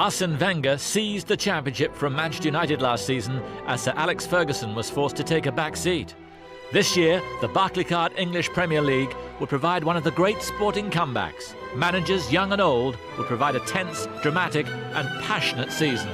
Arsene Wenger seized the championship from Manchester United last season as Sir Alex Ferguson was forced to take a back seat. This year, the Barclaycard English Premier League will provide one of the great sporting comebacks. Managers young and old will provide a tense, dramatic and passionate season.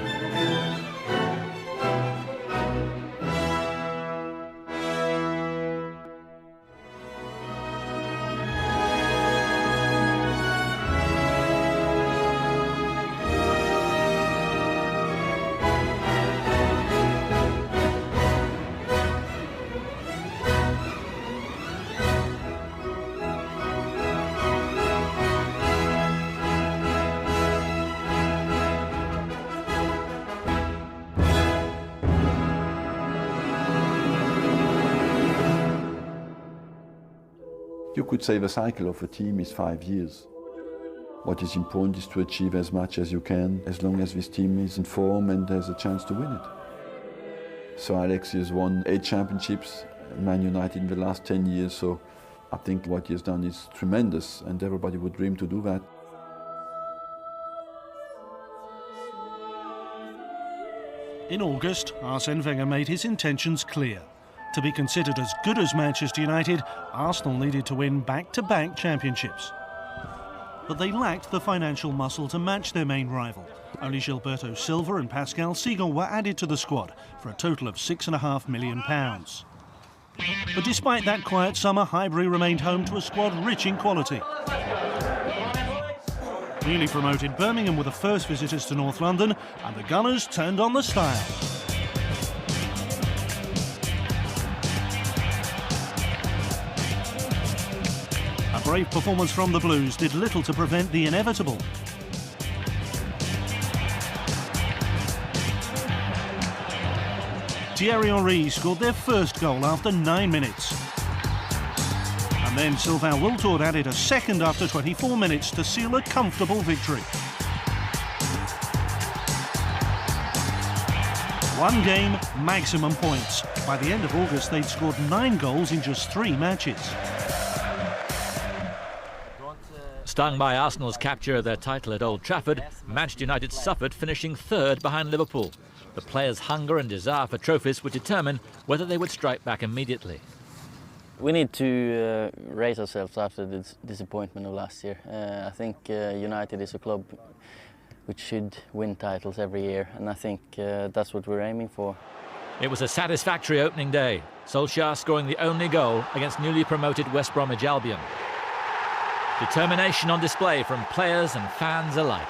You could say the cycle of a team is 5 years. What is important is to achieve as much as you can, as long as this team is in form and has a chance to win it. So Alex has won 8 championships, Man United in the last 10 years, so I think what he has done is tremendous and everybody would dream to do that. In August, Arsene Wenger made his intentions clear. To be considered as good as Manchester United, Arsenal needed to win back-to-back championships. But they lacked the financial muscle to match their main rival. Only Gilberto Silva and Pascal Siegel were added to the squad for a total of £6.5 million. But despite that quiet summer, Highbury remained home to a squad rich in quality. Newly promoted Birmingham were the first visitors to North London, and the Gunners turned on the style. A brave performance from the Blues did little to prevent the inevitable. Thierry Henry scored their first goal after 9 minutes. And then Sylvain Wiltord added a second after 24 minutes to seal a comfortable victory. One game, maximum points. By the end of August, they'd scored 9 goals in just 3 matches. Stung by Arsenal's capture of their title at Old Trafford, Manchester United suffered, finishing 3rd behind Liverpool. The players' hunger and desire for trophies would determine whether they would strike back immediately. We need to raise ourselves after the disappointment of last year. I think United is a club which should win titles every year, and I think that's what we're aiming for. It was a satisfactory opening day, Solskjaer scoring the only goal against newly promoted West Bromwich Albion. Determination on display from players and fans alike.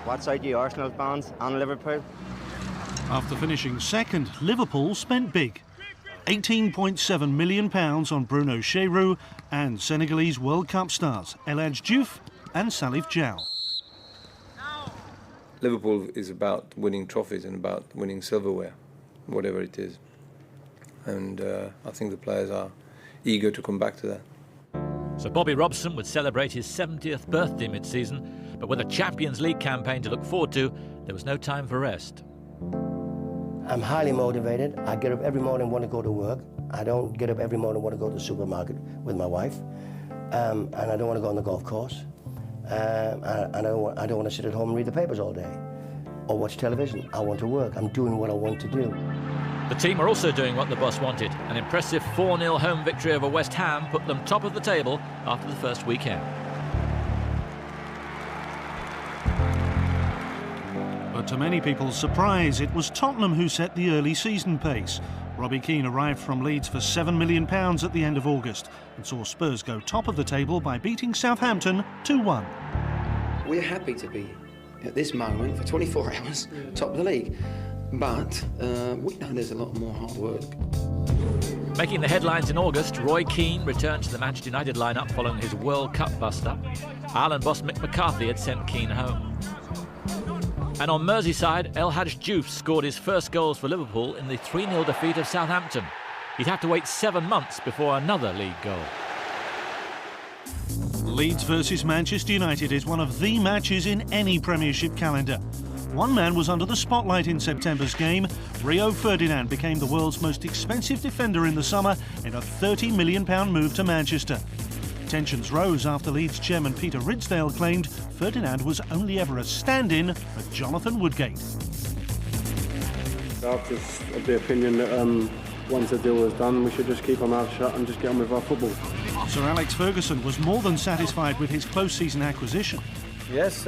What side do you Arsenal fans and Liverpool? After finishing second, Liverpool spent big. £18.7 million on Bruno Cheyrou and Senegalese World Cup stars El Hadji Diouf and Salif Diao. Liverpool is about winning trophies and about winning silverware, whatever it is. And I think the players are eager to come back to that. So Bobby Robson would celebrate his 70th birthday mid-season, but with a Champions League campaign to look forward to, there was no time for rest. I'm highly motivated. I get up every morning and want to go to work. I don't get up every morning and want to go to the supermarket with my wife. And I don't want to go on the golf course. And I don't want to sit at home and read the papers all day or watch television. I want to work. I'm doing what I want to do. The team are also doing what the boss wanted. An impressive 4-0 home victory over West Ham put them top of the table after the first weekend. But to many people's surprise, it was Tottenham who set the early season pace. Robbie Keane arrived from Leeds for £7 million at the end of August and saw Spurs go top of the table by beating Southampton 2-1. We're happy to be, at this moment, for 24 hours, top of the league. But we know there's a lot more hard work. Making the headlines in August, Roy Keane returned to the Manchester United lineup following his World Cup bust-up. Ireland boss Mick McCarthy had sent Keane home. And on Merseyside, El Hadji Diouf scored his first goals for Liverpool in the 3-0 defeat of Southampton. He'd have to wait 7 months before another league goal. Leeds versus Manchester United is one of the matches in any Premiership calendar. One man was under the spotlight in September's game. Rio Ferdinand became the world's most expensive defender in the summer in a £30 million move to Manchester. Tensions rose after Leeds chairman Peter Ridsdale claimed Ferdinand was only ever a stand-in for Jonathan Woodgate. I'm just of the opinion that once the deal was done, we should just keep our mouth shut and just get on with our football. Sir Alex Ferguson was more than satisfied with his close-season acquisition. Yes,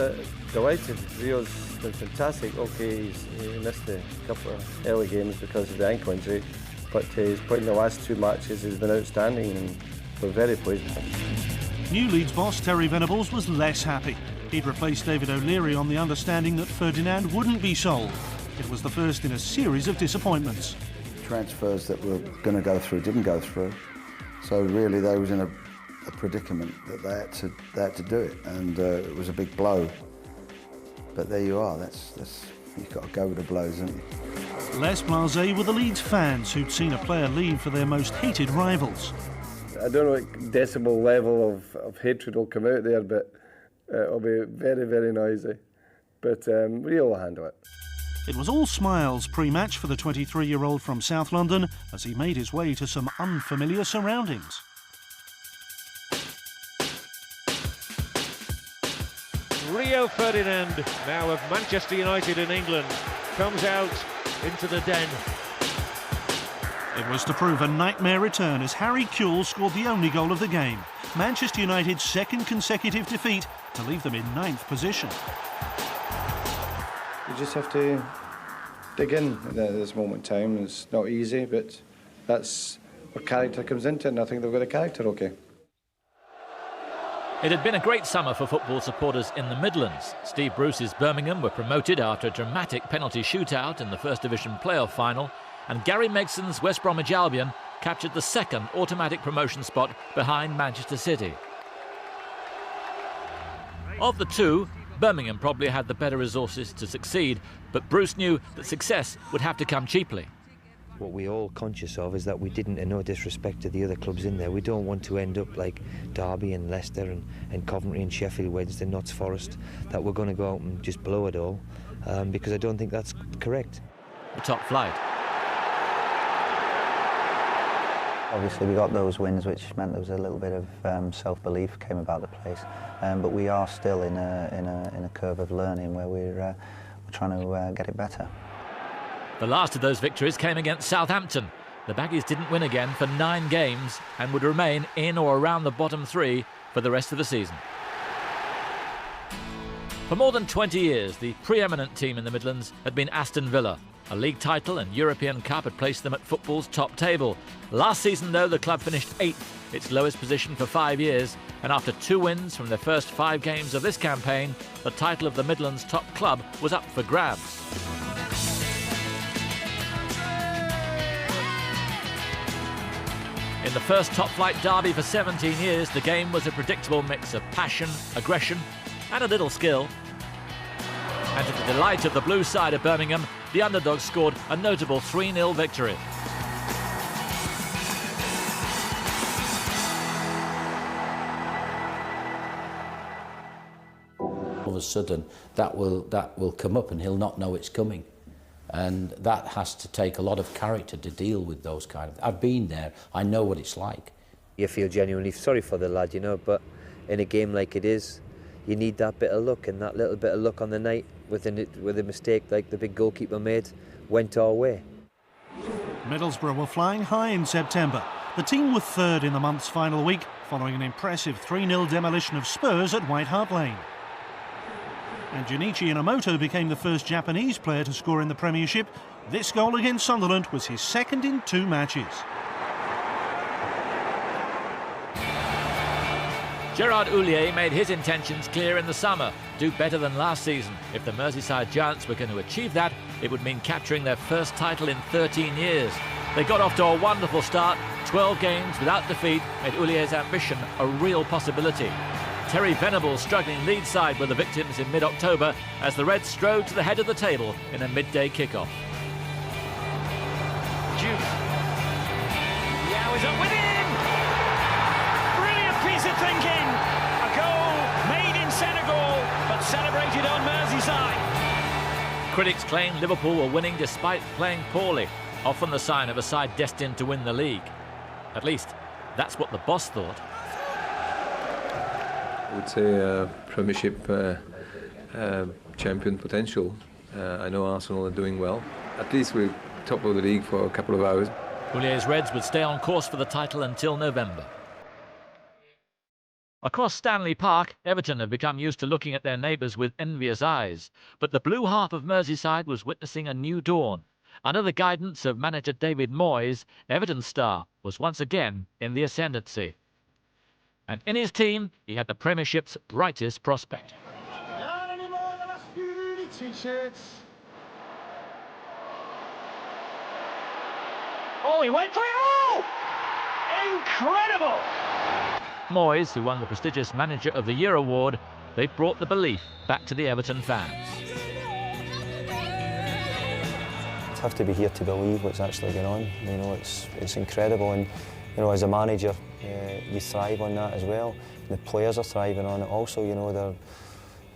delighted. Rio's been fantastic. OK, he missed a couple of early games because of the ankle injury, but his point in the last 2 matches has been outstanding and we're very pleased with him. New Leeds boss Terry Venables was less happy. He'd replaced David O'Leary on the understanding that Ferdinand wouldn't be sold. It was the first in a series of disappointments. Transfers that were going to go through didn't go through, so really they was in a predicament that they had to do it, and it was a big blow. But there you are. That's you've got to go with the blows, haven't you? Less blasé were the Leeds fans who'd seen a player leave for their most hated rivals. I don't know what decibel level of hatred will come out there, but it'll be very, very noisy. But Rio will handle it. It was all smiles pre-match for the 23-year-old from South London as he made his way to some unfamiliar surroundings. Rio Ferdinand, now of Manchester United in England, comes out into the den. It was to prove a nightmare return as Harry Kewell scored the only goal of the game. Manchester United's second consecutive defeat to leave them in 9th position. You just have to dig in at this moment in time. It's not easy, but that's what character comes into it, and I think they've got a character okay. It had been a great summer for football supporters in the Midlands. Steve Bruce's Birmingham were promoted after a dramatic penalty shootout in the First Division playoff final, and Gary Megson's West Bromwich Albion captured the second automatic promotion spot behind Manchester City. Of the two, Birmingham probably had the better resources to succeed, but Bruce knew that success would have to come cheaply. What we're all conscious of is that we didn't, in no disrespect to the other clubs in there, we don't want to end up like Derby and Leicester and Coventry and Sheffield Wednesday, Notts Forest, that we're going to go out and just blow it all, because I don't think that's correct. The top flight. Obviously we got those wins, which meant there was a little bit of self-belief came about the place, but we are still in a curve of learning where we're trying to get it better. The last of those victories came against Southampton. The Baggies didn't win again for 9 games and would remain in or around the bottom 3 for the rest of the season. For more than 20 years, the preeminent team in the Midlands had been Aston Villa. A league title and European Cup had placed them at football's top table. Last season, though, the club finished 8th, its lowest position for 5 years, and after 2 wins from their first 5 games of this campaign, the title of the Midlands' top club was up for grabs. In the first top-flight derby for 17 years, the game was a predictable mix of passion, aggression and a little skill. And to the delight of the blue side of Birmingham, the underdogs scored a notable 3-0 victory. All of a sudden, that will come up and he'll not know it's coming. And that has to take a lot of character to deal with those kind of... I've been there, I know what it's like. You feel genuinely sorry for the lad, you know, but in a game like it is, you need that bit of luck, and that little bit of luck on the night with a mistake like the big goalkeeper made went our way. Middlesbrough were flying high in September. The team were 3rd in the month's final week, following an impressive 3-0 demolition of Spurs at White Hart Lane. And Junichi Inamoto became the first Japanese player to score in the Premiership. This goal against Sunderland was his second in 2 matches. Gerard Houllier made his intentions clear in the summer. Do better than last season. If the Merseyside Giants were going to achieve that, it would mean capturing their first title in 13 years. They got off to a wonderful start. 12 games without defeat made Houlier's ambition a real possibility. Terry Venables' struggling Leeds side were the victims in mid-October as the Reds strode to the head of the table in a midday kick-off. Duke. Yao is up with him! Brilliant piece of thinking! A goal made in Senegal, but celebrated on Merseyside. Critics claim Liverpool were winning despite playing poorly, often the sign of a side destined to win the league. At least, that's what the boss thought. I would say Premiership champion potential. I know Arsenal are doing well. At least we're top of the league for a couple of hours. Houlier's Reds would stay on course for the title until November. Across Stanley Park, Everton have become used to looking at their neighbours with envious eyes. But the blue half of Merseyside was witnessing a new dawn. Under the guidance of manager David Moyes, Everton's star was once again in the ascendancy. And in his team, he had the Premiership's brightest prospect. Oh, he went for it! Oh! Incredible! Moyes, who won the prestigious Manager of the Year award, they've brought the belief back to the Everton fans. You have to be here to believe what's actually going on. You know, it's incredible, and you know, as a manager, you thrive on that as well. The players are thriving on it also. You know,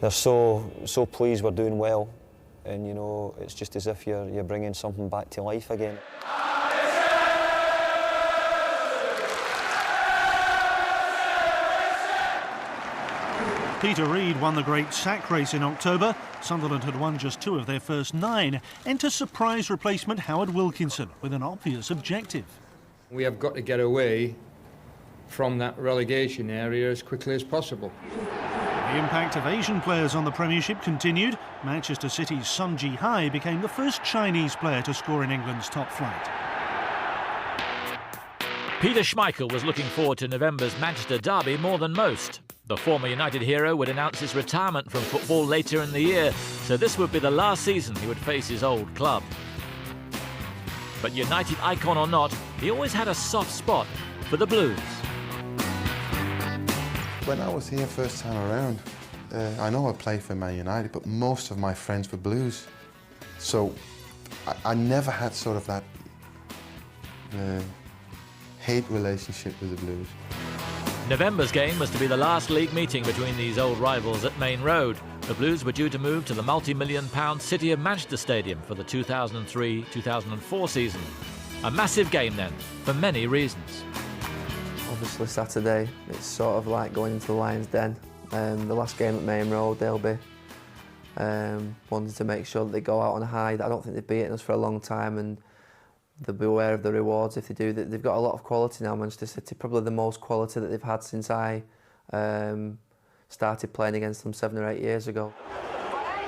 they're so pleased we're doing well, and you know, it's just as if you're bringing something back to life again. Peter Reid won the great sack race in October. Sunderland had won just 2 of their first 9. Enter surprise replacement Howard Wilkinson with an obvious objective. We have got to get away from that relegation area as quickly as possible. The impact of Asian players on the Premiership continued. Manchester City's Sun Ji-hai became the first Chinese player to score in England's top flight. Peter Schmeichel was looking forward to November's Manchester derby more than most. The former United hero would announce his retirement from football later in the year, so this would be the last season he would face his old club. But United icon or not, he always had a soft spot for the Blues. When I was here first time around, I know I played for Man United, but most of my friends were Blues. So I never had sort of that hate relationship with the Blues. November's game was to be the last league meeting between these old rivals at Main Road. The Blues were due to move to the multi-million-pound City of Manchester Stadium for the 2003-2004 season. A massive game then, for many reasons. Obviously Saturday, it's sort of like going into the Lions' Den. The last game at Main Road, they'll be wanting to make sure that they go out on a high. I don't think they've beaten us for a long time, and they'll be aware of the rewards if they do. They've got a lot of quality now, Manchester City, probably the most quality that they've had since I started playing against them 7 or 8 years ago.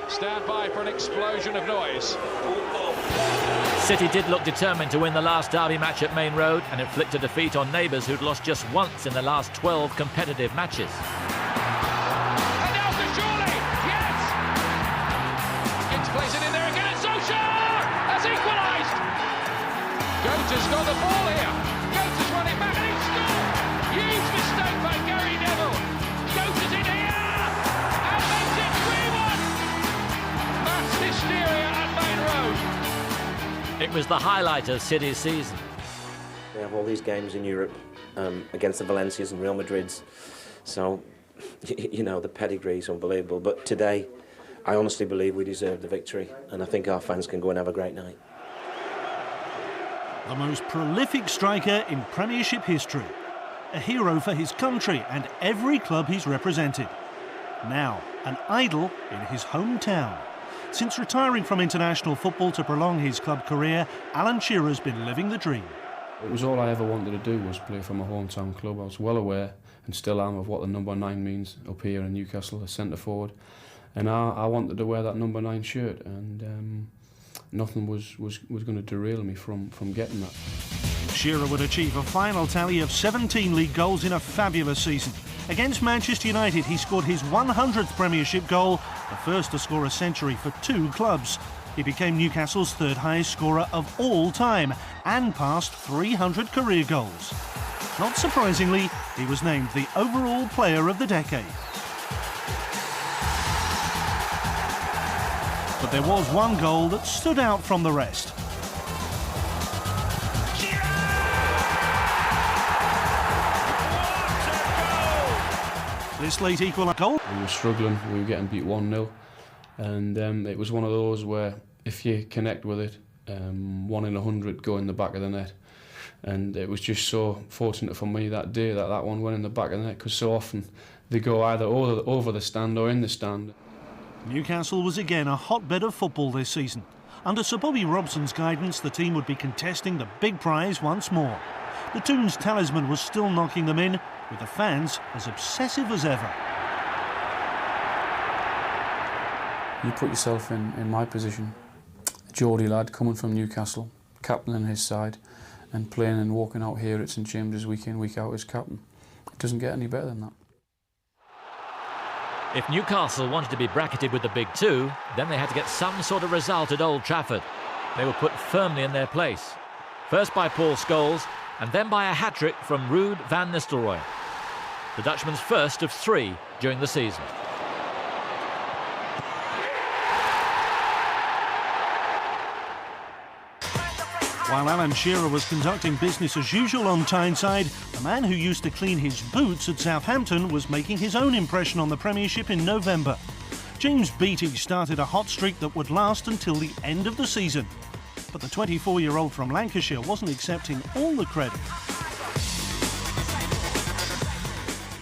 Stand by for an explosion of noise. City did look determined to win the last derby match at Main Road and inflict a defeat on neighbours who'd lost just once in the last 12 competitive matches. And now to Surely, yes! Gets plays it in there again, and Solskjaer has equalised! Goat has got the ball here. Goat has run it back and he's scored. Huge mistake by Gary Neville. Goat is in here and makes it 3-1. Mass hysteria at Main Road. It was the highlight of City's season. They have all these games in Europe against the Valencias and Real Madrids. So, you know, the pedigree is unbelievable. But today, I honestly believe we deserve the victory. And I think our fans can go and have a great night. The most prolific striker in Premiership history. A hero for his country and every club he's represented. Now, an idol in his hometown. Since retiring from international football to prolong his club career, Alan Shearer's been living the dream. It was all I ever wanted to do was play for my hometown club. I was well aware, and still am, of what the number 9 means up here in Newcastle, as centre forward. And I wanted to wear that number 9 shirt, and nothing was going to derail me from getting that. Shearer would achieve a final tally of 17 league goals in a fabulous season. Against Manchester United, he scored his 100th Premiership goal, the first to score a century for 2 clubs. He became Newcastle's 3rd highest scorer of all time and passed 300 career goals. Not surprisingly, he was named the overall player of the decade. But there was one goal that stood out from the rest. This late equaliser goal. We were struggling, we were getting beat 1-0, and it was one of those where if you connect with it, 1 in 100 go in the back of the net. And it was just so fortunate for me that day that one went in the back of the net, because so often they go either over the stand or in the stand. Newcastle was again a hotbed of football this season. Under Sir Bobby Robson's guidance, the team would be contesting the big prize once more. The Toons talisman was still knocking them in, with the fans as obsessive as ever. You put yourself in my position, a Geordie lad coming from Newcastle, captain on his side, and playing and walking out here at St James's week in, week out as captain. It doesn't get any better than that. If Newcastle wanted to be bracketed with the big two, then they had to get some sort of result at Old Trafford. They were put firmly in their place. First by Paul Scholes, and then by a hat-trick from Ruud van Nistelrooy. The Dutchman's first of 3 during the season. While Alan Shearer was conducting business as usual on Tyneside, the man who used to clean his boots at Southampton was making his own impression on the Premiership in November. James Beattie started a hot streak that would last until the end of the season. But the 24-year-old from Lancashire wasn't accepting all the credit.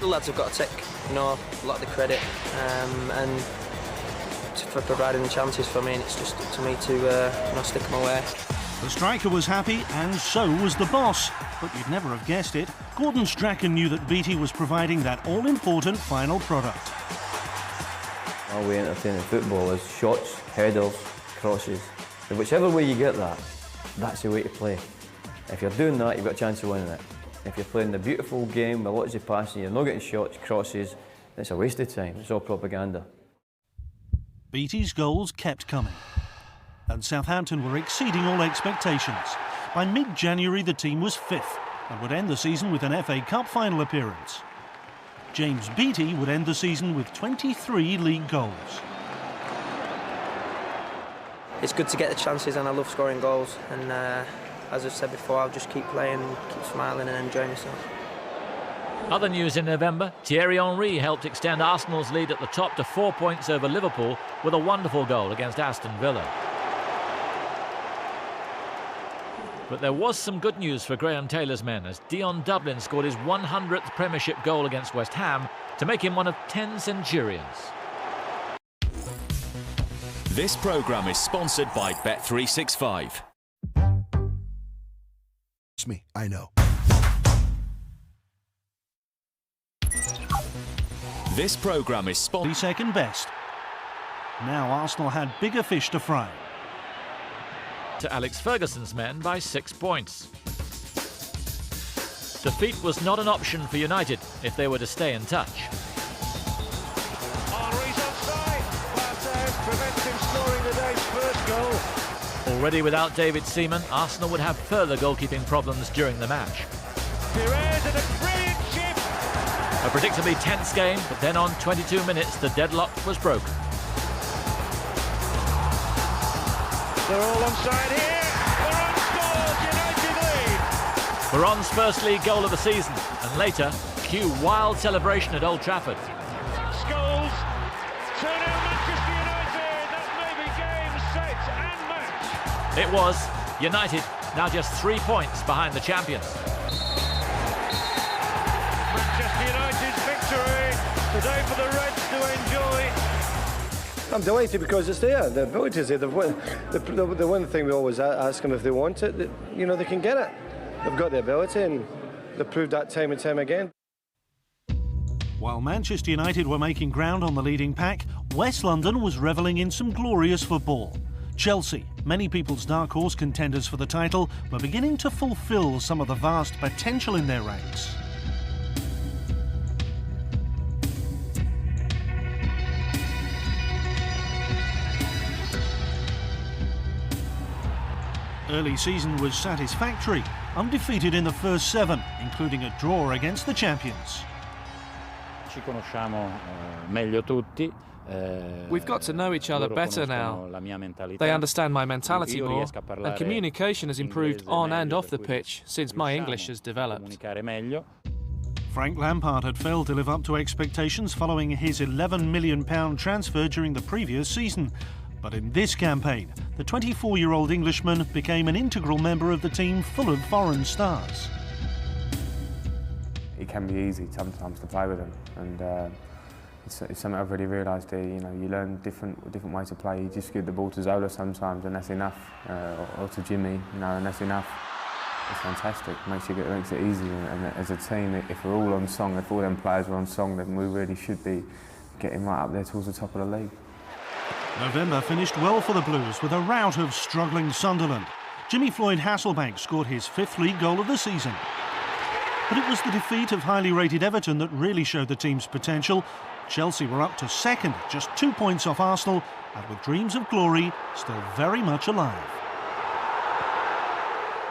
The lads have got to take, a lot of the credit and for providing the chances for me, and it's just up to me to stick them away. The striker was happy, and so was the boss. But you'd never have guessed it. Gordon Strachan knew that Beattie was providing that all-important final product. Our way of entertaining football is shots, headers, crosses. And whichever way you get that, that's the way to play. If you're doing that, you've got a chance of winning it. If you're playing the beautiful game with lots of passing, you're not getting shots, crosses, it's a waste of time. It's all propaganda. Beattie's goals kept coming. And Southampton were exceeding all expectations. By mid-January, the team was 5th and would end the season with an FA Cup final appearance. James Beattie would end the season with 23 league goals. It's good to get the chances, and I love scoring goals. And as I've said before, I'll just keep playing, keep smiling and enjoying myself. Other news in November, Thierry Henry helped extend Arsenal's lead at the top to 4 points over Liverpool with a wonderful goal against Aston Villa. But there was some good news for Graham Taylor's men as Dion Dublin scored his 100th Premiership goal against West Ham to make him one of 10 centurions. This programme is sponsored by Bet365. It's me, I know. This programme is sponsored... Second best. Now Arsenal had bigger fish to fry. To Alex Ferguson's men by 6 points. Defeat was not an option for United if they were to stay in touch. Henry's offside. Barthez prevents him scoring the day's first goal. Already without David Seaman, Arsenal would have further goalkeeping problems during the match. Perez and a brilliant chip. A predictably tense game, but then on 22 minutes the deadlock was broken. They're all onside here. Varane scores, United lead. Varane's first league goal of the season, and later, cue wild celebration at Old Trafford. Scholes. 2-0 Manchester United. That may be game, set and match. It was United, now just 3 points behind the champions. Manchester United's victory today for the Reds to enjoy. I'm delighted because it's there. The ability is there. The one thing we always ask them if they want it, they can get it. They've got the ability, and they've proved that time and time again. While Manchester United were making ground on the leading pack, West London was revelling in some glorious football. Chelsea, many people's dark horse contenders for the title, were beginning to fulfil some of the vast potential in their ranks. Early season was satisfactory, undefeated in the first 7, including a draw against the champions. Ci conosciamo meglio tutti. We've got to know each other better now. They understand my mentality more, and communication has improved on and off the pitch since my English has developed. Frank Lampard had failed to live up to expectations following his £11 million transfer during the previous season. But in this campaign, the 24-year-old Englishman became an integral member of the team full of foreign stars. He it can be easy sometimes to play with them, and it's something I've really realised there. You know, you learn different ways to play. You just give the ball to Zola sometimes, and that's enough, or to Jimmy, you know, and that's enough. It's fantastic. Makes it easy, and as a team, if we're all on song, if all them players are on song, then we really should be getting right up there towards the top of the league. November finished well for the Blues with a rout of struggling Sunderland. Jimmy Floyd Hasselbank scored his 5th league goal of the season. But it was the defeat of highly rated Everton that really showed the team's potential. Chelsea were up to 2nd, just 2 points off Arsenal, and with dreams of glory still very much alive.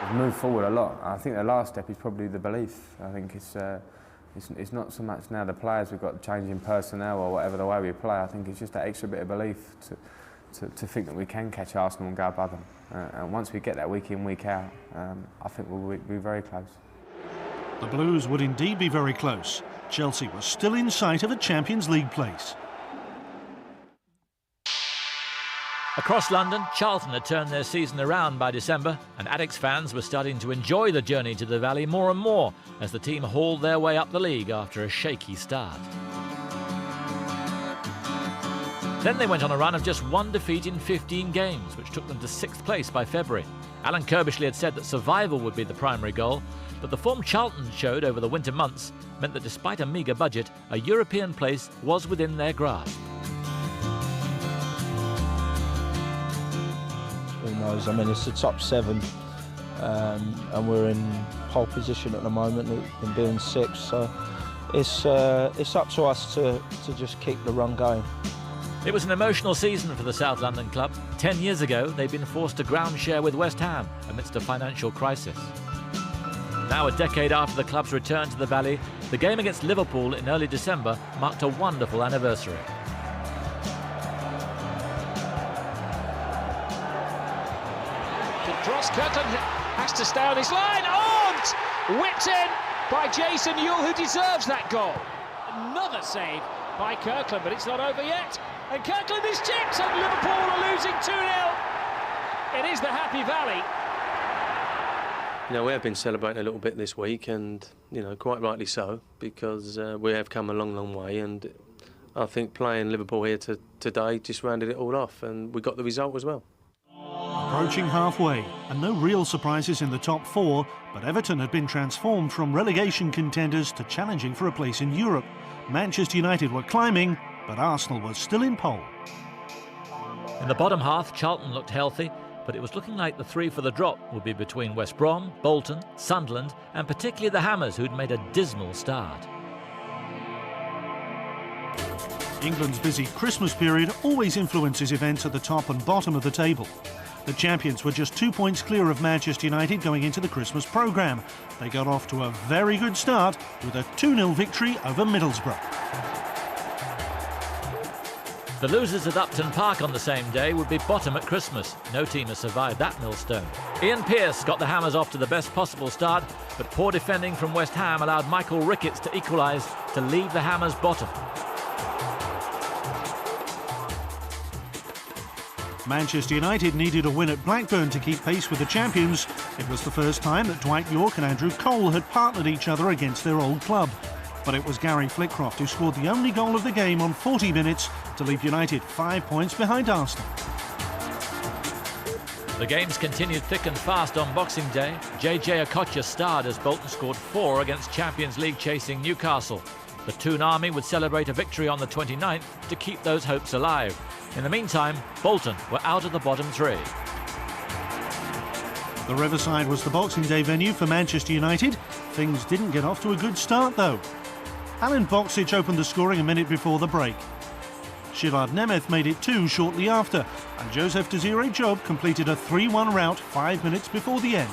We've moved forward a lot. I think the last step is probably the belief. I think it's not so much now the players we've got changing personnel or whatever the way we play. I think it's just that extra bit of belief to think that we can catch Arsenal and go above them. And once we get that week in, week out, I think we'll be very close. The Blues would indeed be very close. Chelsea was still in sight of a Champions League place. Across London, Charlton had turned their season around by December, and Addicks fans were starting to enjoy the journey to the Valley more and more as the team hauled their way up the league after a shaky start. Then they went on a run of just 1 defeat in 15 games, which took them to 6th place by February. Alan Kirbishley had said that survival would be the primary goal, but the form Charlton showed over the winter months meant that despite a meagre budget, a European place was within their grasp. Who knows? I mean, it's the top 7, and we're in pole position at the moment in being 6th, so it's up to us to just keep the run going. It was an emotional season for the South London club. 10 years ago, they'd been forced to ground share with West Ham amidst a financial crisis. Now, a decade after the club's return to the Valley, the game against Liverpool in early December marked a wonderful anniversary. Kirkland has to stay on his line. Oh, whipped in by Jason Ewell, who deserves that goal. Another save by Kirkland, but it's not over yet. And Kirkland is chipped, and Liverpool are losing 2-0. It is the Happy Valley. You know, we have been celebrating a little bit this week, and, you know, quite rightly so, because we have come a long, long way, and I think playing Liverpool here today just rounded it all off, and we got the result as well. Approaching halfway, and no real surprises in the top 4, but Everton had been transformed from relegation contenders to challenging for a place in Europe. Manchester United were climbing, but Arsenal was still in pole. In the bottom half, Charlton looked healthy, but it was looking like the 3 for the drop would be between West Brom, Bolton, Sunderland, and particularly the Hammers, who'd made a dismal start. England's busy Christmas period always influences events at the top and bottom of the table. The champions were just 2 points clear of Manchester United going into the Christmas programme. They got off to a very good start with a 2-0 victory over Middlesbrough. The losers at Upton Park on the same day would be bottom at Christmas. No team has survived that millstone. Ian Pearce got the Hammers off to the best possible start, but poor defending from West Ham allowed Michael Ricketts to equalise to leave the Hammers bottom. Manchester United needed a win at Blackburn to keep pace with the champions. It was the first time that Dwight Yorke and Andrew Cole had partnered each other against their old club. But it was Gary Flitcroft who scored the only goal of the game on 40 minutes to leave United 5 points behind Arsenal. The games continued thick and fast on Boxing Day. JJ Okocha starred as Bolton scored 4 against Champions League chasing Newcastle. The Toon Army would celebrate a victory on the 29th to keep those hopes alive. In the meantime, Bolton were out of the bottom 3. The Riverside was the Boxing Day venue for Manchester United. Things didn't get off to a good start, though. Alan Boksic opened the scoring a minute before the break. Shilard Nemeth made it 2 shortly after, and Joseph Desiree Job completed a 3-1 rout 5 minutes before the end.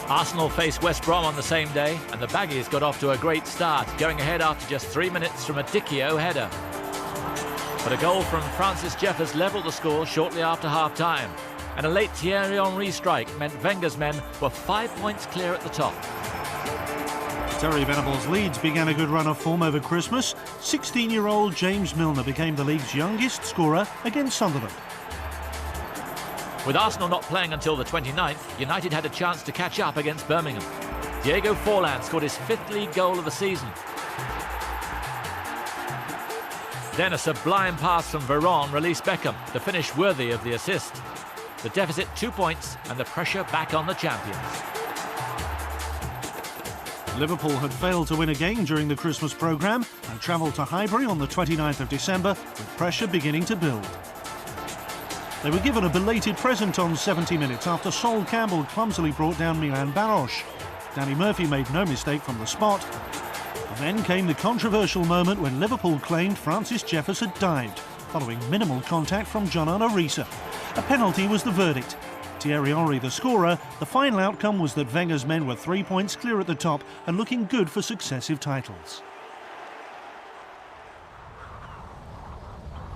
Arsenal faced West Brom on the same day, and the Baggies got off to a great start, going ahead after just 3 minutes from a Dickio header. But a goal from Francis Jeffers levelled the score shortly after half-time, and a late Thierry Henry strike meant Wenger's men were 5 points clear at the top. Terry Venables' Leeds began a good run of form over Christmas. 16-year-old James Milner became the league's youngest scorer against Sunderland. With Arsenal not playing until the 29th, United had a chance to catch up against Birmingham. Diego Forlan scored his 5th league goal of the season. Then a sublime pass from Veron released Beckham, the finish worthy of the assist. The deficit 2 points and the pressure back on the champions. Liverpool had failed to win a game during the Christmas programme and travelled to Highbury on the 29th of December with pressure beginning to build. They were given a belated present on 70 minutes after Sol Campbell clumsily brought down Milan Baros. Danny Murphy made no mistake from the spot. Then came the controversial moment when Liverpool claimed Francis Jeffers had dived, following minimal contact from John Arisa. A penalty was the verdict. Thierry Henry the scorer. The final outcome was that Wenger's men were 3 points clear at the top and looking good for successive titles.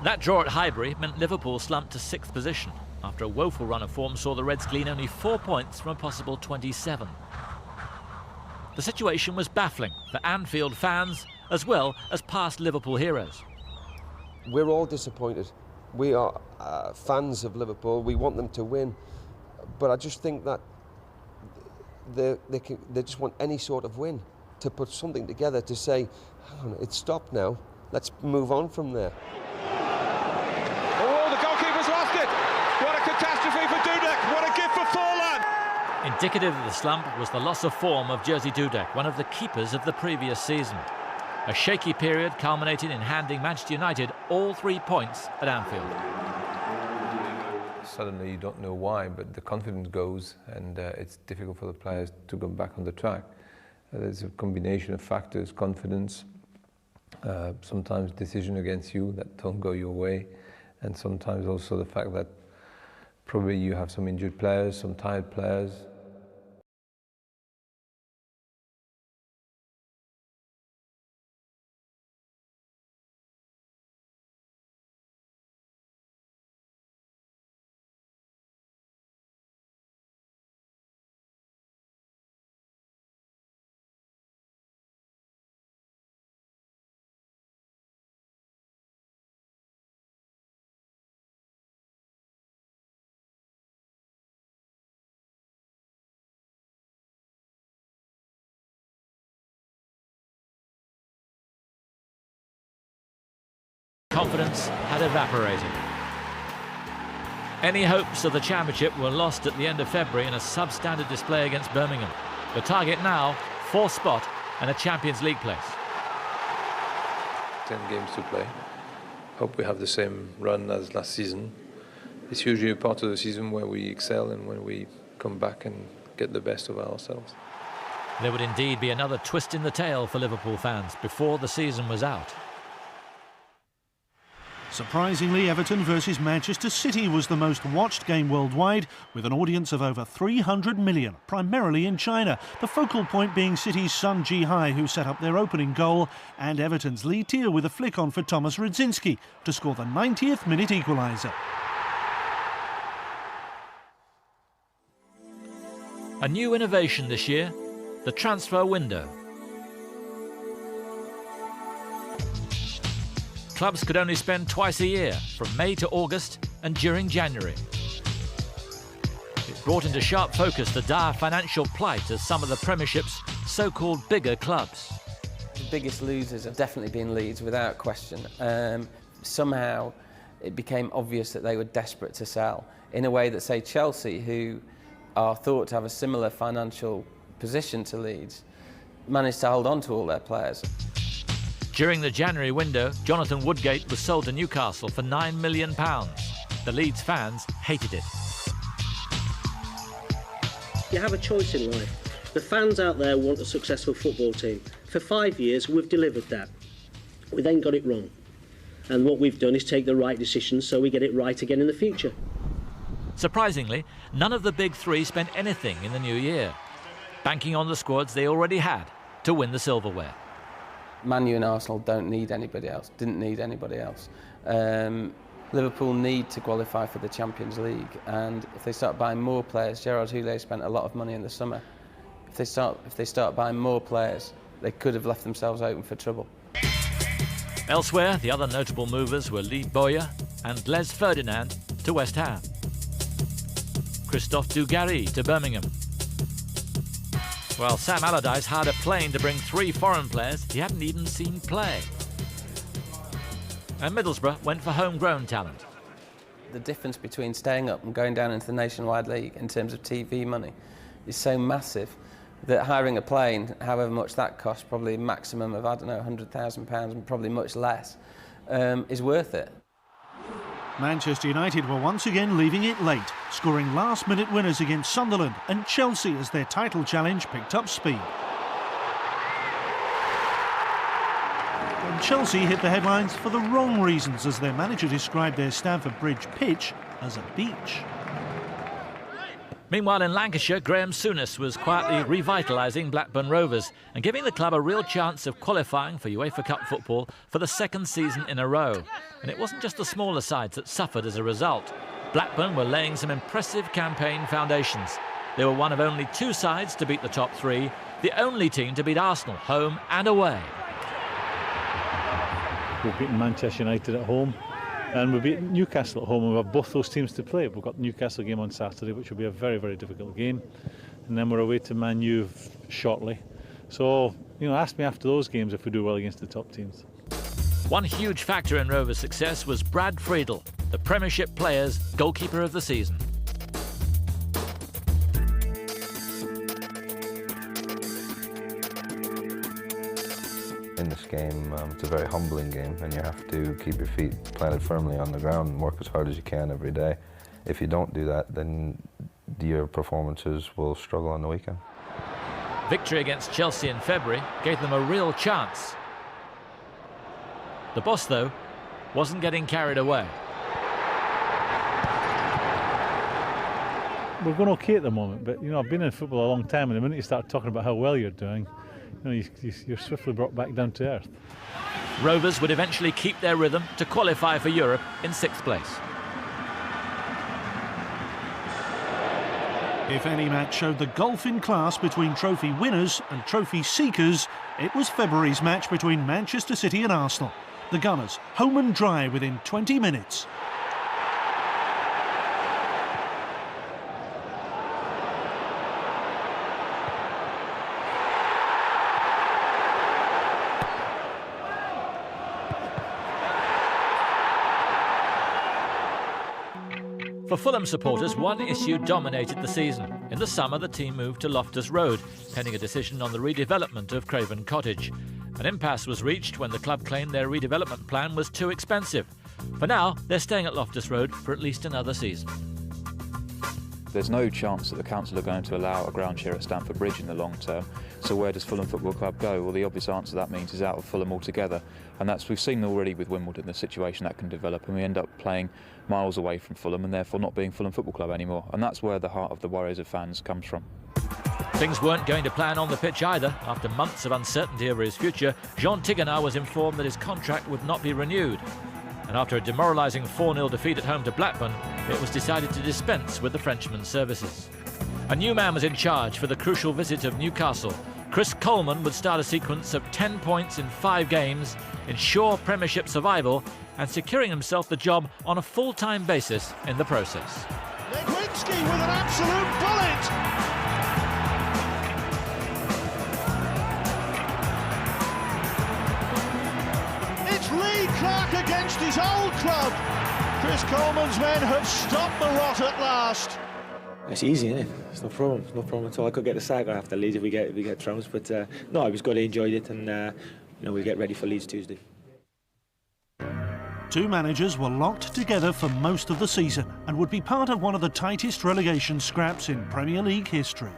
That draw at Highbury meant Liverpool slumped to 6th position. After a woeful run of form saw the Reds glean only 4 points from a possible 27. The situation was baffling for Anfield fans as well as past Liverpool heroes. We're all disappointed. We are fans of Liverpool. We want them to win. But I just think that they just want any sort of win, to put something together to say, hang on, it's stopped now. Let's move on from there. Oh, the goalkeeper's lost it. What a catastrophe for Dudek. What a gift for Forlan. Indicative of the slump was the loss of form of Jerzy Dudek, one of the keepers of the previous season. A shaky period culminated in handing Manchester United all 3 points at Anfield. Suddenly you don't know why, but the confidence goes, and it's difficult for the players to go back on the track. There's a combination of factors: confidence, sometimes decision against you that don't go your way, and sometimes also the fact that probably you have some injured players, some tired players. Confidence had evaporated. Any hopes of the championship were lost at the end of February in a substandard display against Birmingham. The target now, 4th spot and a Champions League place. 10 games to play. Hope we have the same run as last season. It's usually a part of the season where we excel and when we come back and get the best of ourselves. There would indeed be another twist in the tail for Liverpool fans before the season was out. Surprisingly, Everton versus Manchester City was the most watched game worldwide, with an audience of over 300 million, primarily in China. The focal point being City's Sun Ji-hai, who set up their opening goal, and Everton's Lee Tier with a flick on for Thomas Radzinski to score the 90th minute equaliser. A new innovation this year, the transfer window. Clubs could only spend twice a year, from May to August and during January. It brought into sharp focus the dire financial plight of some of the Premiership's so-called bigger clubs. The biggest losers have definitely been Leeds, without question. Somehow it became obvious that they were desperate to sell, in a way that, say, Chelsea, who are thought to have a similar financial position to Leeds, managed to hold on to all their players. During the January window, Jonathan Woodgate was sold to Newcastle for £9 million. The Leeds fans hated it. You have a choice in life. The fans out there want a successful football team. For 5 years, we've delivered that. We then got it wrong. And what we've done is take the right decisions so we get it right again in the future. Surprisingly, none of the big three spent anything in the new year, banking on the squads they already had to win the silverware. Man U and Arsenal don't need anybody else, didn't need anybody else. Liverpool need to qualify for the Champions League, and if they start buying more players, Gerard Houllier spent a lot of money in the summer. If they start buying more players, they could have left themselves open for trouble. Elsewhere, the other notable movers were Lee Bowyer and Les Ferdinand to West Ham. Christophe Dugarry to Birmingham. Well, Sam Allardyce hired a plane to bring 3 foreign players he hadn't even seen play. And Middlesbrough went for homegrown talent. The difference between staying up and going down into the Nationwide League in terms of TV money is so massive that hiring a plane, however much that costs, probably a maximum of, I don't know, £100,000 and probably much less, is worth it. Manchester United were once again leaving it late, scoring last-minute winners against Sunderland and Chelsea as their title challenge picked up speed. And Chelsea hit the headlines for the wrong reasons as their manager described their Stamford Bridge pitch as a beach. Meanwhile, in Lancashire, Graham Souness was quietly revitalising Blackburn Rovers and giving the club a real chance of qualifying for UEFA Cup football for the 2nd season in a row. And it wasn't just the smaller sides that suffered as a result. Blackburn were laying some impressive campaign foundations. They were one of only 2 sides to beat the top 3, the only team to beat Arsenal, home and away. We've beaten Manchester United at home. And we've beaten Newcastle at home, and we have both those teams to play. We've got the Newcastle game on Saturday, which will be a very, very difficult game. And then we're away to Man U shortly. So, ask me after those games if we do well against the top teams. One huge factor in Rovers' success was Brad Friedel, the Premiership Players' goalkeeper of the season. In this game, it's a very humbling game, and you have to keep your feet planted firmly on the ground and work as hard as you can every day. If you don't do that, then your performances will struggle on the weekend. Victory against Chelsea in February gave them a real chance. The boss, though, wasn't getting carried away. We're going okay at the moment, but I've been in football a long time, and the minute you start talking about how well you're doing, you're swiftly brought back down to earth. Rovers would eventually keep their rhythm to qualify for Europe in 6th place. If any match showed the gulf in class between trophy winners and trophy seekers, it was February's match between Manchester City and Arsenal. The Gunners, home and dry within 20 minutes. For Fulham supporters, one issue dominated the season. In the summer, the team moved to Loftus Road, pending a decision on the redevelopment of Craven Cottage. An impasse was reached when the club claimed their redevelopment plan was too expensive. For now, they're staying at Loftus Road for at least another season. There's no chance that the council are going to allow a ground share at Stamford Bridge in the long term. So where does Fulham Football Club go? Well, the obvious answer to that means is out of Fulham altogether. And we've seen already with Wimbledon the situation that can develop, and we end up playing miles away from Fulham and therefore not being Fulham Football Club anymore. And that's where the heart of the worries of fans comes from. Things weren't going to plan on the pitch either. After months of uncertainty over his future, Jean Tigana was informed that his contract would not be renewed. And after a demoralising 4-0 defeat at home to Blackburn, it was decided to dispense with the Frenchman's services. A new man was in charge for the crucial visit of Newcastle. Chris Coleman would start a sequence of 10 points in 5 games, ensure Premiership survival, and securing himself the job on a full-time basis in the process. Legwinski with an absolute bullet! Clark against his old club. Chris Coleman's men have stopped the rot at last. It's easy, isn't it? It's no problem. It's no problem at all. I could get the sack after Leeds if we get trounced, but no, I was good. I enjoyed it, and we'll get ready for Leeds Tuesday. 2 managers were locked together for most of the season and would be part of one of the tightest relegation scraps in Premier League history.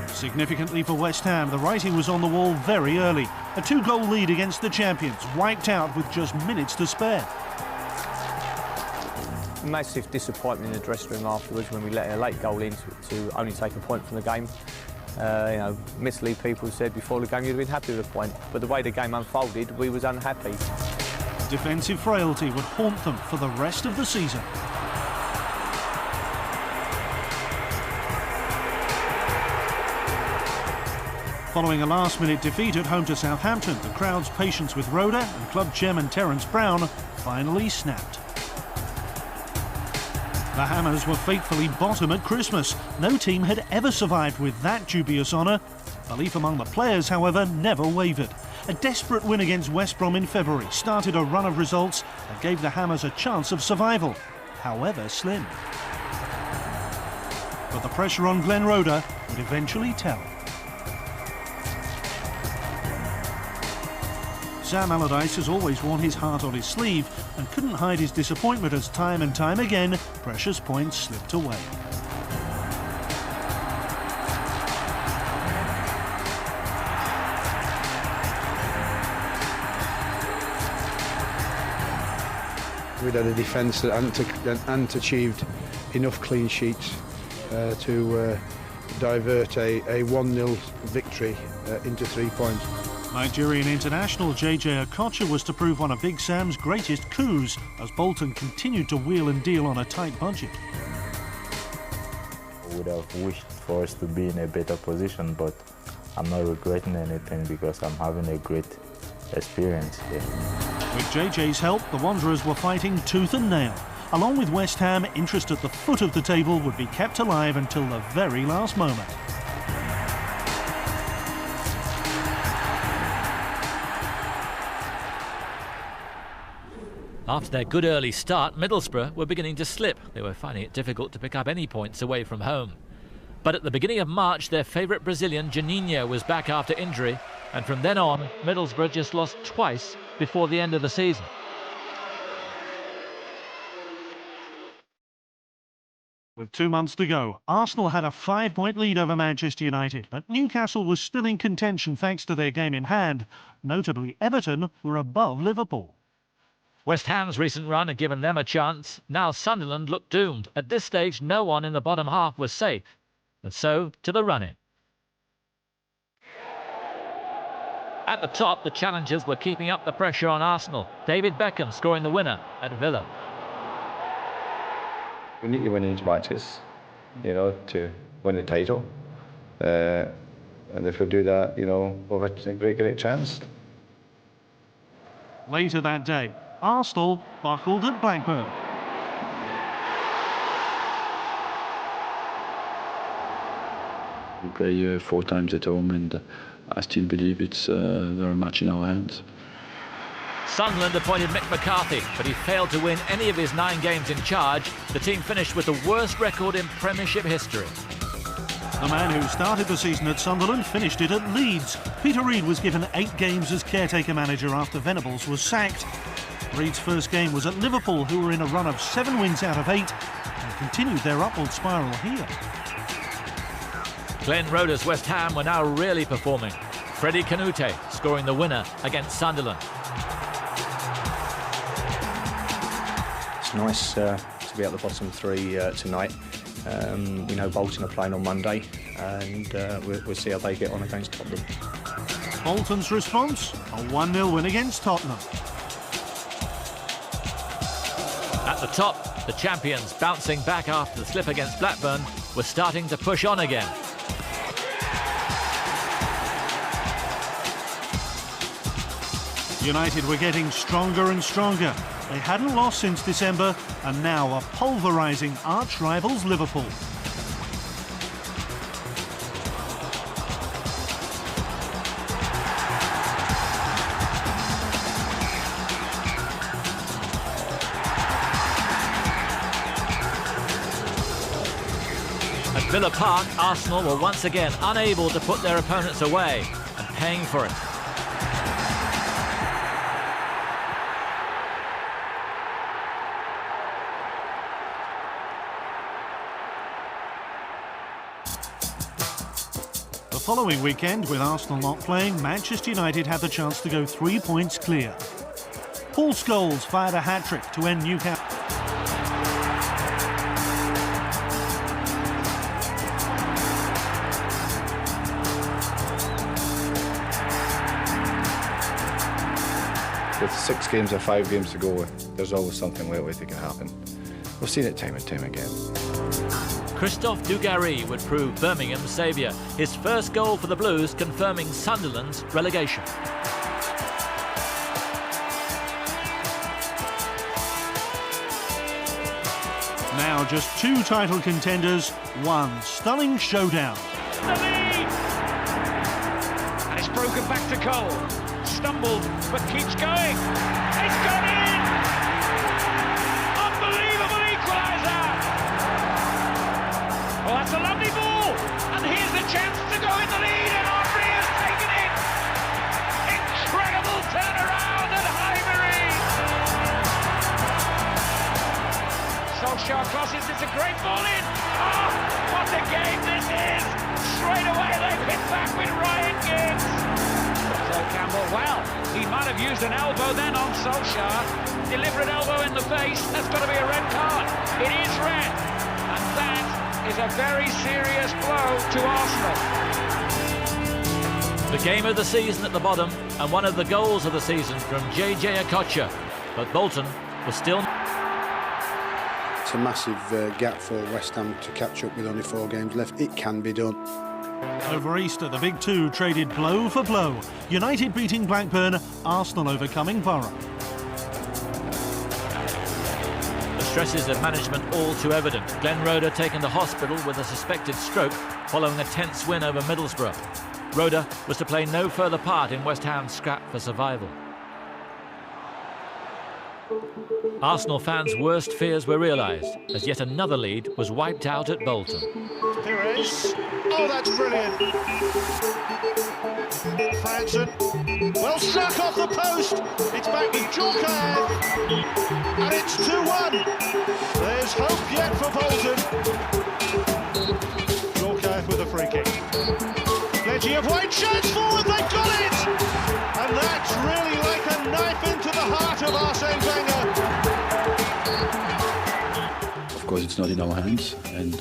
Significantly for West Ham, the writing was on the wall very early. A 2-goal lead against the champions, wiped out with just minutes to spare. Massive disappointment in the dressing room afterwards when we let a late goal in to only take a point from the game. Admittedly, people said before the game you'd have been happy with a point, but the way the game unfolded, we was unhappy. Defensive frailty would haunt them for the rest of the season. Following a last-minute defeat at home to Southampton, the crowd's patience with Roda and club chairman Terence Brown finally snapped. The Hammers were fatefully bottom at Christmas. No team had ever survived with that dubious honour. Belief among the players, however, never wavered. A desperate win against West Brom in February started a run of results that gave the Hammers a chance of survival, however slim. But the pressure on Glenn Roda would eventually tell. Sam Allardyce has always worn his heart on his sleeve and couldn't hide his disappointment as time and time again precious points slipped away. We'd had a defence that hadn't achieved enough clean sheets to divert a 1-0 victory into 3 points. Nigerian international JJ Okocha was to prove one of Big Sam's greatest coups as Bolton continued to wheel and deal on a tight budget. I would have wished for us to be in a better position, but I'm not regretting anything because I'm having a great experience here. With JJ's help, the Wanderers were fighting tooth and nail. Along with West Ham, interest at the foot of the table would be kept alive until the very last moment. After their good early start, Middlesbrough were beginning to slip. They were finding it difficult to pick up any points away from home. But at the beginning of March, their favourite Brazilian, Juninho, was back after injury, and from then on, Middlesbrough just lost twice before the end of the season. With 2 months to go, Arsenal had a 5-point lead over Manchester United, but Newcastle was still in contention thanks to their game in hand. Notably, Everton were above Liverpool. West Ham's recent run had given them a chance. Now Sunderland looked doomed. At this stage, no one in the bottom half was safe. And so, to the run-in. At the top, the challengers were keeping up the pressure on Arsenal. David Beckham scoring the winner at Villa. We need to win these matches, to win the title. And if we do that, we'll have a great chance. Later that day, Arsenal buckled at Blackburn. We play 4 times at home, and I still believe it's very much in our hands. Sunderland appointed Mick McCarthy, but he failed to win any of his 9 games in charge. The team finished with the worst record in Premiership history. The man who started the season at Sunderland finished it at Leeds. Peter Reid was given 8 games as caretaker manager after Venables was sacked. Reid's first game was at Liverpool, who were in a run of 7 wins out of 8 and continued their upward spiral here. Glenn Roda's West Ham were now really performing. Freddie Canute scoring the winner against Sunderland. It's nice to be at the bottom 3 tonight. We know Bolton are playing on Monday, and we'll see how they get on against Tottenham. Bolton's response? A 1-0 win against Tottenham. At the top, the champions, bouncing back after the slip against Blackburn, were starting to push on again. United were getting stronger and stronger. They hadn't lost since December and now are pulverising arch-rivals Liverpool. At Villa Park, Arsenal were once again unable to put their opponents away and paying for it. The following weekend, with Arsenal not playing, Manchester United had the chance to go 3 points clear. Paul Scholes fired a hat-trick to end Newcastle. With 6 games or 5 games to go, there's always something lately that can happen. We've seen it time and time again. Christophe Dugarry would prove Birmingham's saviour. His first goal for the Blues confirming Sunderland's relegation. Now just two title contenders, one stunning showdown. The lead! And it's broken back to Cole. Stumbled, but keeps going. It's gone in! Unbelievable equaliser! Well, that's a lovely ball! And here's the chance to go in the lead, and Henry has taken it! Incredible turnaround at Highbury! Solskjaer crosses, it's a great ball in! Oh, what a game this is! Straight away they've hit back with Ryan Giggs! So Campbell, well, he might have used an elbow then on Solskjaer. Deliberate elbow in the face, that's got to be a red card. It is red, and that is a very serious blow to Arsenal. The game of the season at the bottom, and one of the goals of the season from JJ Okocha. But Bolton was still... It's a massive gap for West Ham to catch up with only 4 games left. It can be done. Over Easter, the big two traded blow for blow. United beating Blackburn, Arsenal overcoming Borough. The stresses of management all too evident. Glenn Roeder taken to hospital with a suspected stroke following a tense win over Middlesbrough. Roeder was to play no further part in West Ham's scrap for survival. Arsenal fans' worst fears were realised as yet another lead was wiped out at Bolton. Here it is. Oh, that's brilliant. Franson, well struck off the post. It's back to Djorkaeff. And it's 2-1. There's hope yet for Bolton. Djorkaeff with a free kick. Plenty of wide chance forward, they've got it! And that's really like a knife into the heart of Arsene Wenger. Of course, it's not in our hands, and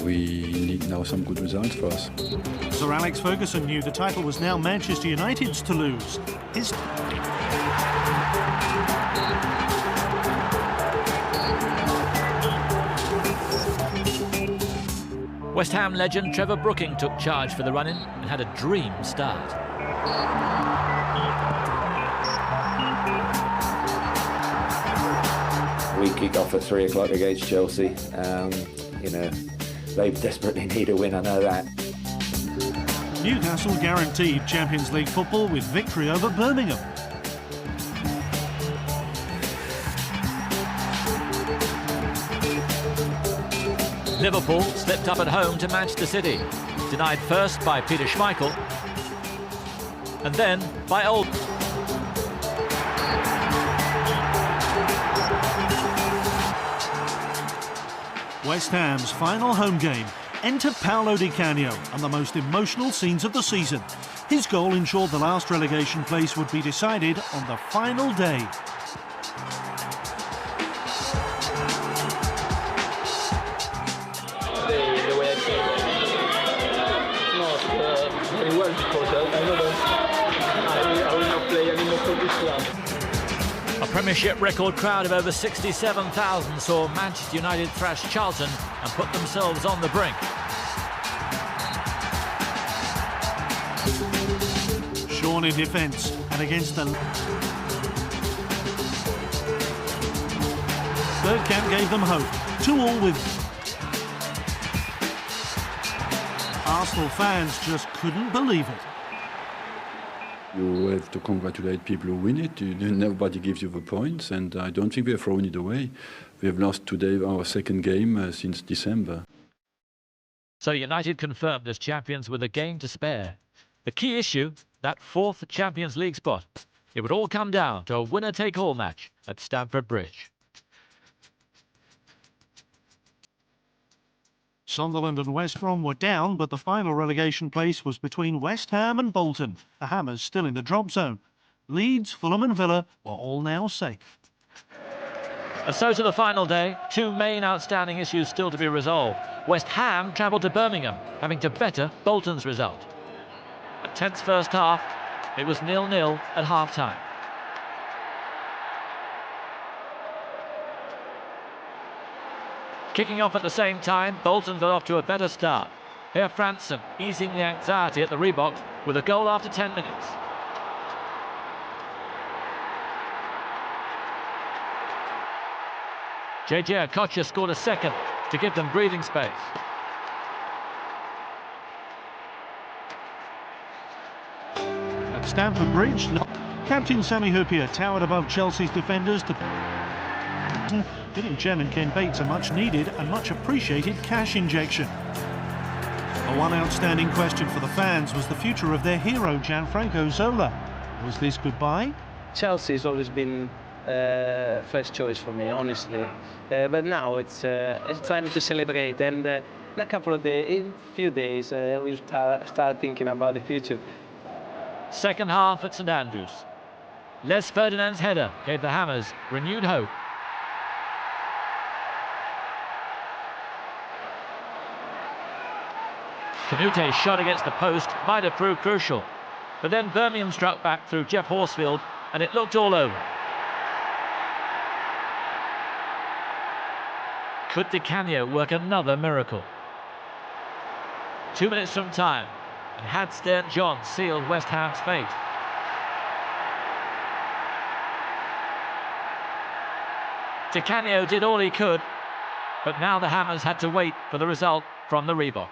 we need now some good results for us. Sir Alex Ferguson knew the title was now Manchester United's to lose. West Ham legend Trevor Brooking took charge for the run-in and had a dream start. We kick off at 3 o'clock against Chelsea. You know, they desperately need a win, I know that. Newcastle guaranteed Champions League football with victory over Birmingham. Liverpool slipped up at home to Manchester City, denied first by Peter Schmeichel and then by Old. West Ham's final home game. Enter Paolo Di Canio and the most emotional scenes of the season. His goal ensured the last relegation place would be decided on the final day. The way I played, not very well because I know that I will not play anymore for this club. A Premiership record crowd of over 67,000 saw Manchester United thrash Charlton and put themselves on the brink. Shawn in defence and against the... Bergkamp gave them hope. 2-2 with... Arsenal fans just couldn't believe it. You have to congratulate people who win it. Nobody gives you the points, and I don't think we have thrown it away. We have lost today our second game since December. So United confirmed as champions with a game to spare. The key issue, that 4th Champions League spot. It would all come down to a winner-take-all match at Stamford Bridge. Sunderland and West Brom were down, but the final relegation place was between West Ham and Bolton. The Hammers still in the drop zone. Leeds, Fulham and Villa were all now safe. And so to the final day, 2 main outstanding issues still to be resolved. West Ham travelled to Birmingham, having to better Bolton's result. A tense first half, it was 0-0 at half-time. Kicking off at the same time, Bolton got off to a better start. Here Franson easing the anxiety at the Reebok with a goal after 10 minutes. JJ Okocha scored a second to give them breathing space. At Stamford Bridge, Captain Sammy Huppier towered above Chelsea's defenders to giving Chairman Ken Bates a much needed and much appreciated cash injection. The one outstanding question for the fans was the future of their hero Gianfranco Zola. Was this goodbye? Chelsea's always been first choice for me, honestly. But now it's time to celebrate, and in a few days, we'll start thinking about the future. Second half at St Andrews. Les Ferdinand's header gave the Hammers renewed hope. Canute's shot against the post might have proved crucial, but then Birmingham struck back through Jeff Horsfield, and it looked all over. Could Di Canio work another miracle? 2 minutes from time, and had Stern John sealed West Ham's fate? Di Canio did all he could, but now the Hammers had to wait for the result from the Reebok.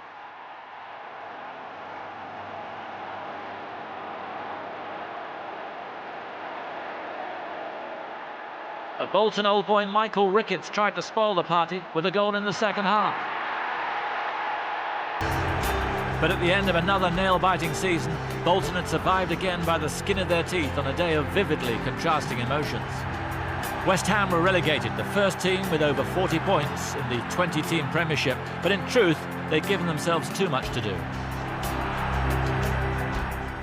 At Bolton, old boy Michael Ricketts tried to spoil the party with a goal in the second half. But at the end of another nail-biting season, Bolton had survived again by the skin of their teeth on a day of vividly contrasting emotions. West Ham were relegated, the first team with over 40 points in the 20-team Premiership, but in truth, they'd given themselves too much to do.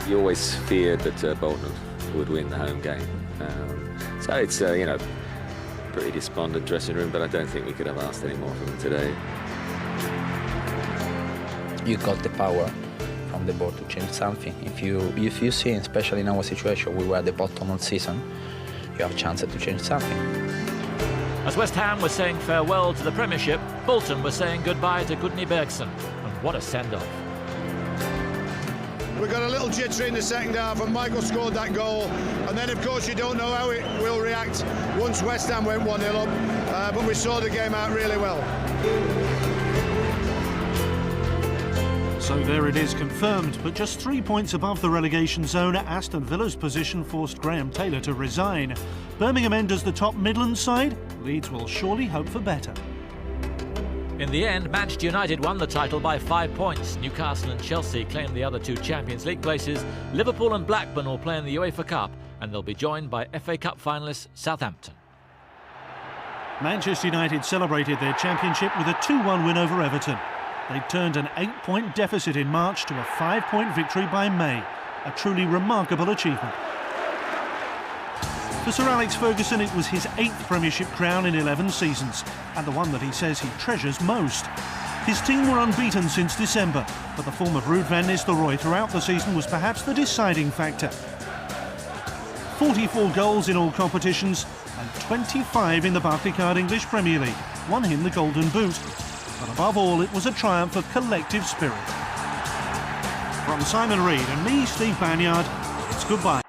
You always feared that Bolton would win the home game. So it's, pretty despondent dressing room, but I don't think we could have asked any more from them today. You got the power from the board to change something. If you see, especially in our situation, we were at the bottom of the season, you have a chance to change something. As West Ham was saying farewell to the Premiership, Bolton was saying goodbye to Gudni Bergson. And what a send-off. We got a little jittery in the second half and Michael scored that goal, and then of course you don't know how it will react once West Ham went 1-0 up, but we saw the game out really well. So there it is, confirmed, but just 3 points above the relegation zone. Aston Villa's position forced Graham Taylor to resign. Birmingham enters the top Midlands side. Leeds will surely hope for better. In the end, Manchester United won the title by 5 points. Newcastle and Chelsea claimed the other 2 Champions League places. Liverpool and Blackburn will play in the UEFA Cup, and they'll be joined by FA Cup finalists Southampton. Manchester United celebrated their championship with a 2-1 win over Everton. They turned an 8-point deficit in March to a 5-point victory by May. A truly remarkable achievement. For Sir Alex Ferguson, it was his 8th Premiership crown in 11 seasons, and the one that he says he treasures most. His team were unbeaten since December, but the form of Ruud van Nistelrooy throughout the season was perhaps the deciding factor. 44 goals in all competitions, and 25 in the Barclaycard English Premier League won him the Golden Boot. But above all, it was a triumph of collective spirit. From Simon Reed and me, Steve Banyard, it's goodbye.